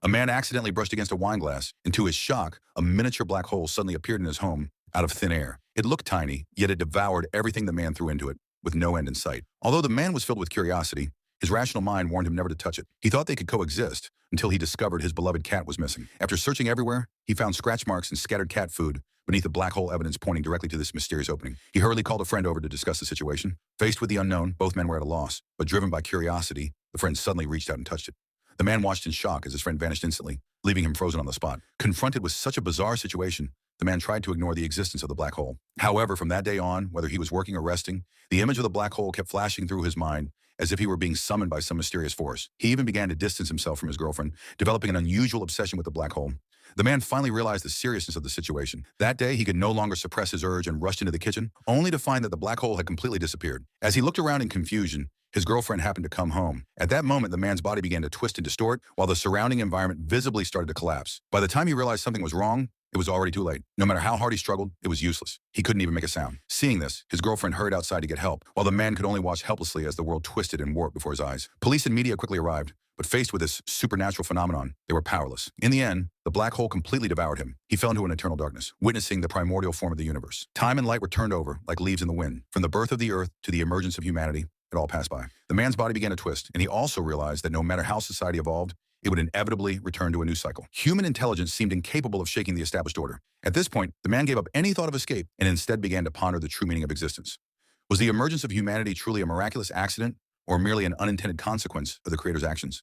A man accidentally brushed against a wine glass, and to his shock, a miniature black hole suddenly appeared in his home out of thin air. It looked tiny, yet it devoured everything the man threw into it, with no end in sight. Although the man was filled with curiosity, his rational mind warned him never to touch it. He thought they could coexist until he discovered his beloved cat was missing. After searching everywhere, he found scratch marks and scattered cat food beneath the black hole evidence pointing directly to this mysterious opening. He hurriedly called a friend over to discuss the situation. Faced with the unknown, both men were at a loss, but driven by curiosity, the friend suddenly reached out and touched it. The man watched in shock as his friend vanished instantly, leaving him frozen on the spot. Confronted with such a bizarre situation, the man tried to ignore the existence of the black hole. However, from that day on, whether he was working or resting, the image of the black hole kept flashing through his mind as if he were being summoned by some mysterious force. He even began to distance himself from his girlfriend, developing an unusual obsession with the black hole. The man finally realized the seriousness of the situation. That day, he could no longer suppress his urge and rushed into the kitchen, only to find that the black hole had completely disappeared. As he looked around in confusion, his girlfriend happened to come home. At that moment, the man's body began to twist and distort, while the surrounding environment visibly started to collapse. By the time he realized something was wrong, it was already too late. No matter how hard he struggled, it was useless. He couldn't even make a sound. Seeing this, his girlfriend hurried outside to get help, while the man could only watch helplessly as the world twisted and warped before his eyes. Police and media quickly arrived, but faced with this supernatural phenomenon, they were powerless. In the end, the black hole completely devoured him. He fell into an eternal darkness, witnessing the primordial form of the universe. Time and light were turned over like leaves in the wind. From the birth of the earth to the emergence of humanity, it all passed by. The man's body began to twist, and he also realized that no matter how society evolved, it would inevitably return to a new cycle. Human intelligence seemed incapable of shaking the established order. At this point, the man gave up any thought of escape and instead began to ponder the true meaning of existence. Was the emergence of humanity truly a miraculous accident or merely an unintended consequence of the Creator's actions?